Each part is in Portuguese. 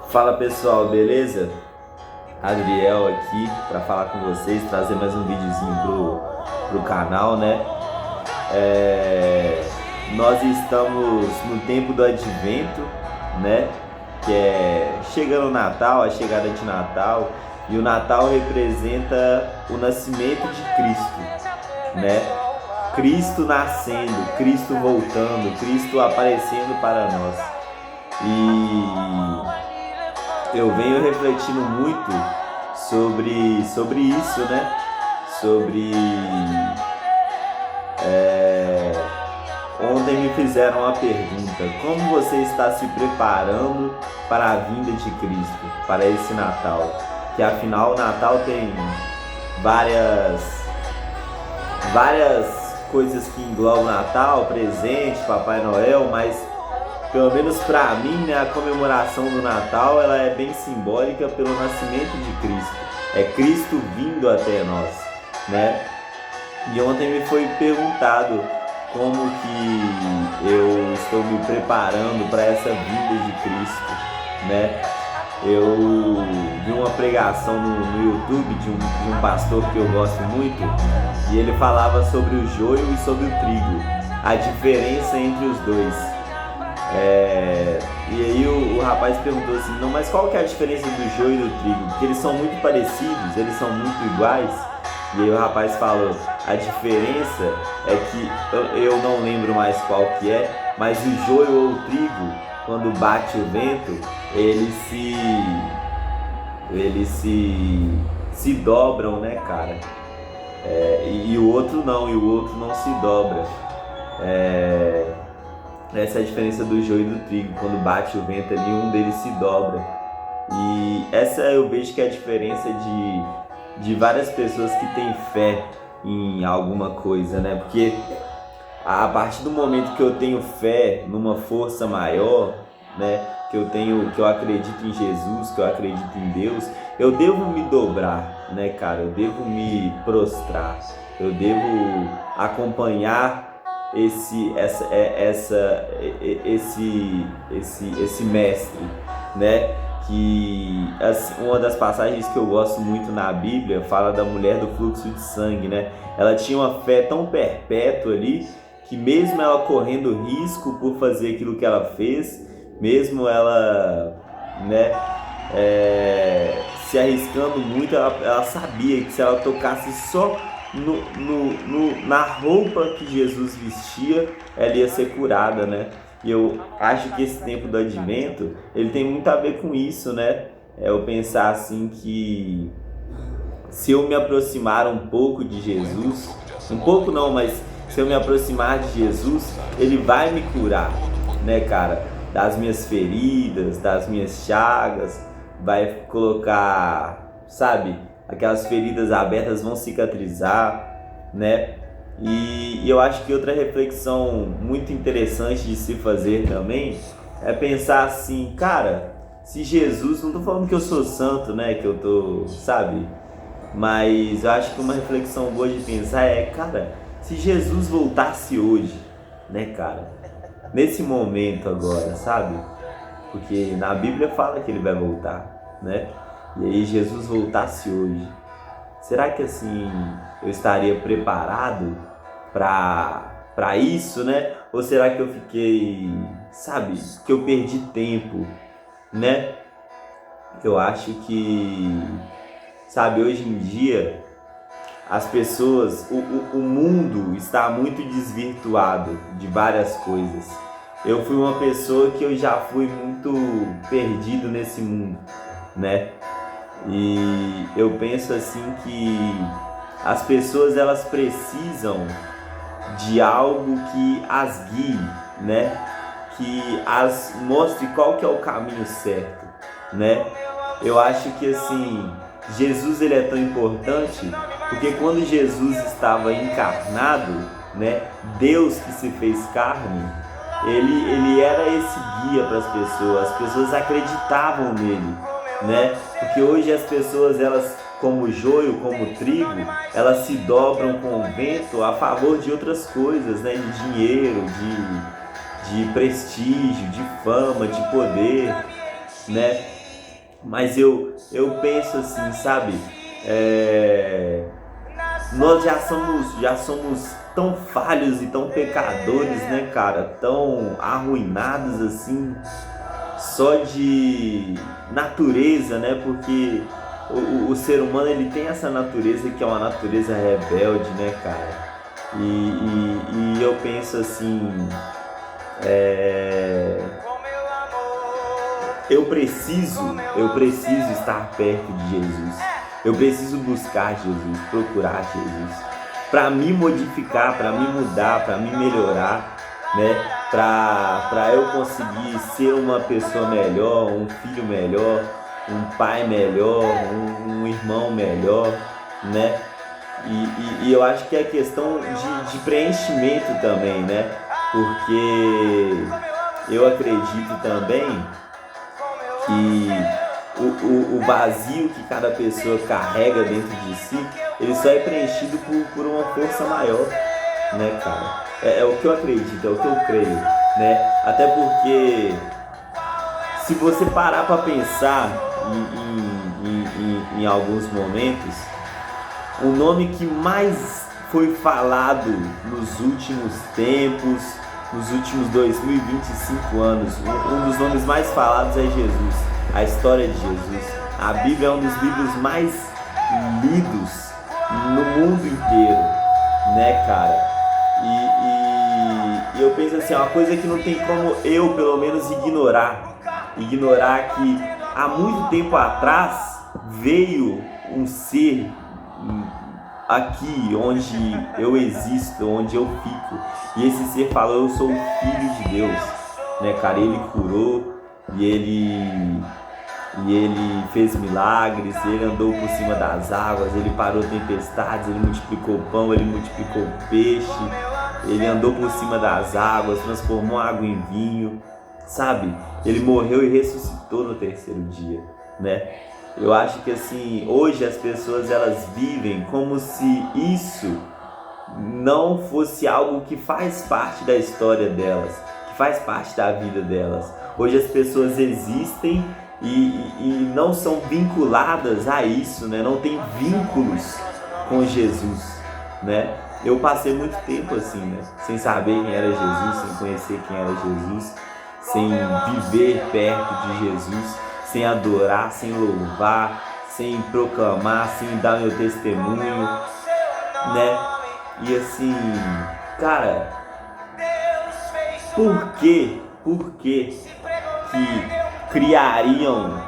Fala pessoal, beleza? Adriel aqui para falar com vocês, trazer mais um videozinho pro canal, né? Nós estamos no tempo do Advento, né? Que é chegando o Natal, a chegada de Natal, e o Natal representa o nascimento de Cristo, né? Cristo nascendo, Cristo voltando, Cristo aparecendo para nós. E eu venho refletindo muito sobre isso, né? Sobre ontem me fizeram uma pergunta: como você está se preparando para a vinda de Cristo, para esse Natal? Que afinal o Natal tem várias coisas que englobam o Natal, presente, Papai Noel, mas pelo menos para mim, né, a comemoração do Natal ela é bem simbólica pelo nascimento de Cristo. É Cristo vindo até nós, né? E ontem me foi perguntado como que eu estou me preparando para essa vinda de Cristo, né? Eu vi uma pregação no YouTube de um pastor que eu gosto muito, e ele falava sobre o joio e sobre o trigo, a diferença entre os dois. E aí o rapaz perguntou assim: não, mas qual que é a diferença do joio e do trigo? Porque eles são muito parecidos, eles são muito iguais. E aí o rapaz falou: a diferença é que eu não lembro mais qual que é, mas o joio ou o trigo, quando bate o vento, eles se dobram, né, cara? E o outro não, se dobra. Essa é a diferença do joio e do trigo. Quando bate o vento ali, um deles se dobra. E essa eu vejo que é a diferença de várias pessoas que têm fé em alguma coisa, né? Porque a partir do momento que eu tenho fé numa força maior, né? Que eu acredito em Jesus, que eu acredito em Deus, eu devo me dobrar, né, cara? Eu devo me prostrar. Eu devo acompanhar esse mestre, né? Que uma das passagens que eu gosto muito na Bíblia fala da mulher do fluxo de sangue, né? Ela tinha uma fé tão perpétua ali que mesmo ela correndo risco por fazer aquilo que ela fez, mesmo ela, né, se arriscando muito, ela sabia que se ela tocasse só na roupa que Jesus vestia, ela ia ser curada, né? E eu acho que esse tempo do Advento, ele tem muito a ver com isso, né? Eu pensar assim que se eu me aproximar um pouco de Jesus, um pouco não, mas se eu me aproximar de Jesus, ele vai me curar, né, cara? Das minhas feridas, das minhas chagas, vai colocar, sabe? Aquelas feridas abertas vão cicatrizar, né? E eu acho que outra reflexão muito interessante de se fazer também é pensar assim, cara, se Jesus, não tô falando que eu sou santo, né, que eu tô, sabe? Mas eu acho que uma reflexão boa de pensar é, cara, se Jesus voltasse hoje, né, cara? Nesse momento agora, sabe? Porque na Bíblia fala que ele vai voltar, né? E aí Jesus voltasse hoje, será que assim eu estaria preparado para isso, né? Ou será que eu fiquei, sabe, que eu perdi tempo, né? Eu acho que, sabe, hoje em dia as pessoas, o mundo está muito desvirtuado de várias coisas. Eu fui uma pessoa que eu já fui muito perdido nesse mundo, né? E eu penso assim que as pessoas elas precisam de algo que as guie, né? Que as mostre qual que é o caminho certo, né? Eu acho que assim, Jesus ele é tão importante porque quando Jesus estava encarnado, né? Deus que se fez carne, ele era esse guia para as pessoas acreditavam nele, né? Porque hoje as pessoas, elas, como joio, como trigo, elas se dobram com o vento a favor de outras coisas, né? De dinheiro, de prestígio, de fama, de poder, né? Mas eu penso assim, sabe? Nós já somos tão falhos e tão pecadores, né, cara? Tão arruinados assim, só de natureza, né? Porque o ser humano, ele tem essa natureza que é uma natureza rebelde, né, cara? E eu penso assim, eu preciso estar perto de Jesus. Eu preciso buscar Jesus, procurar Jesus, para me modificar, para me mudar, para me melhorar, né? Para eu conseguir ser uma pessoa melhor, um filho melhor, um pai melhor, um irmão melhor, né? E eu acho que é questão de preenchimento também, né? Porque eu acredito também que o vazio que cada pessoa carrega dentro de si, ele só é preenchido por uma força maior, né, cara? É o que eu acredito, é o que eu creio, né? Até porque se você parar para pensar em alguns momentos, o nome que mais foi falado nos últimos tempos, nos últimos 2025 anos, um dos nomes mais falados é Jesus, a história de Jesus. A Bíblia é um dos livros mais lidos no mundo inteiro, né, cara? E eu penso assim, é uma coisa que não tem como eu, pelo menos, ignorar que há muito tempo atrás veio um ser aqui onde eu existo, onde eu fico, e esse ser falou: eu sou o Filho de Deus, né, cara? Ele curou e ele fez milagres, ele andou por cima das águas, ele parou tempestades, ele multiplicou pão, ele multiplicou peixe, ele andou por cima das águas, transformou água em vinho, sabe? Ele morreu e ressuscitou no terceiro dia, né? Eu acho que assim, hoje as pessoas, elas vivem como se isso não fosse algo que faz parte da história delas, que faz parte da vida delas. Hoje as pessoas existem e não são vinculadas a isso, né? Não tem vínculos com Jesus, né? Eu passei muito tempo assim, né? Sem saber quem era Jesus, sem conhecer quem era Jesus, sem viver perto de Jesus, sem adorar, sem louvar, sem proclamar, sem dar meu testemunho, né? E assim, cara, por que criariam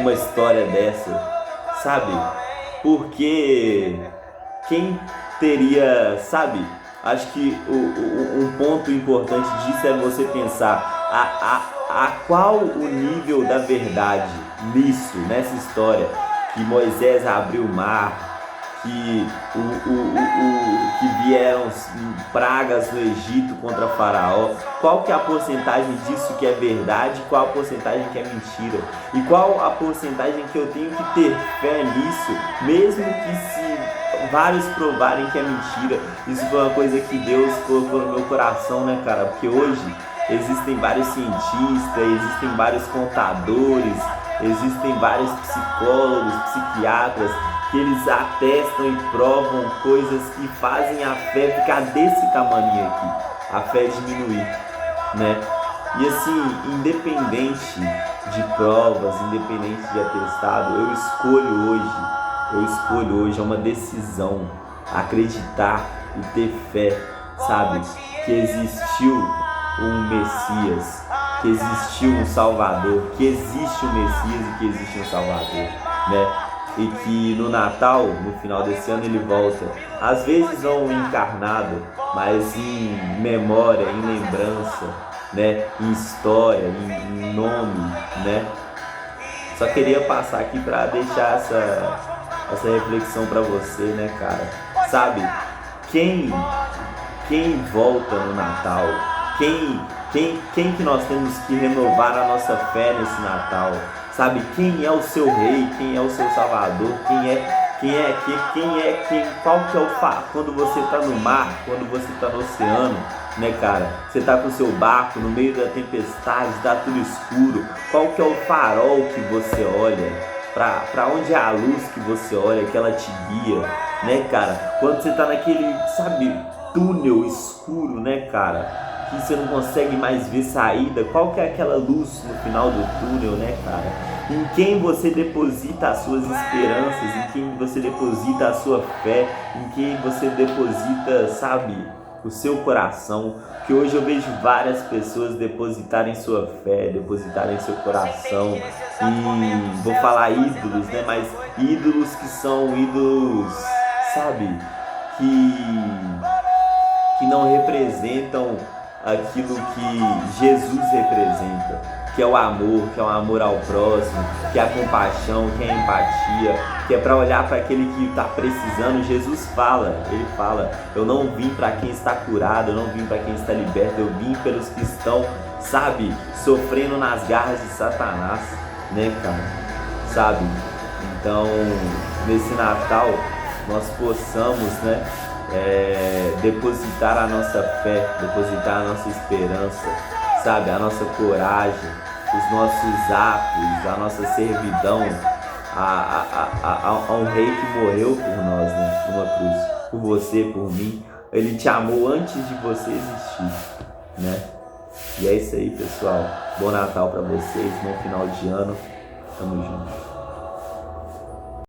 uma história dessa, sabe? Porque quem teria, sabe? Acho que um ponto importante disso é você pensar a qual o nível da verdade nisso, nessa história, que Moisés abriu o mar, que vieram pragas no Egito contra Faraó. Qual que é a porcentagem disso que é verdade, qual a porcentagem que é mentira, e qual a porcentagem que eu tenho que ter fé nisso, mesmo que se vários provarem que é mentira. Isso foi uma coisa que Deus colocou no meu coração, né, cara? Porque hoje existem vários cientistas, existem vários contadores, existem vários psicólogos, psiquiatras, que eles atestam e provam coisas que fazem a fé ficar desse tamanho aqui, a fé diminuir, né? E assim, independente de provas, independente de atestado, eu escolho hoje, é uma decisão, acreditar e ter fé, sabe? Que existiu um Messias, que existiu um Salvador, que existe um Messias e que existe um Salvador, né? E que no Natal, no final desse ano, ele volta, às vezes não encarnado, mas em memória, em lembrança, né? Em história, em nome, né? Só queria passar aqui para deixar essa reflexão para você, né, cara? Sabe, quem volta no Natal? Quem que nós temos que renovar a nossa fé nesse Natal? Sabe, quem é o seu rei, quem é o seu salvador, qual que é o fato quando você está no mar, quando você está no oceano, né, cara? Você tá com o seu barco no meio da tempestade, tá tudo escuro. Qual que é o farol que você olha? Pra onde é a luz que você olha, que ela te guia, né, cara? Quando você tá naquele, sabe, túnel escuro, né, cara? Que você não consegue mais ver saída. Qual que é aquela luz no final do túnel, né, cara? Em quem você deposita as suas esperanças, em quem você deposita a sua fé, em quem você deposita, sabe, o seu coração. Que hoje eu vejo várias pessoas depositarem sua fé, depositarem seu coração, e vou falar ídolos, né, mas ídolos que são ídolos, sabe, que não representam aquilo que Jesus representa, que é o amor ao próximo, que é a compaixão, que é a empatia, que é para olhar para aquele que está precisando. Jesus fala, ele fala: eu não vim para quem está curado, eu não vim para quem está liberto, eu vim pelos que estão, sabe, sofrendo nas garras de Satanás, né, cara, sabe? Então, nesse Natal, nós possamos, né, depositar a nossa fé, depositar a nossa esperança, sabe, a nossa coragem, os nossos atos, a nossa servidão a um rei que morreu por nós, né, numa cruz, por você, por mim. Ele te amou antes de você existir, né? E é isso aí, pessoal. Bom Natal para vocês, bom final de ano. Tamo junto.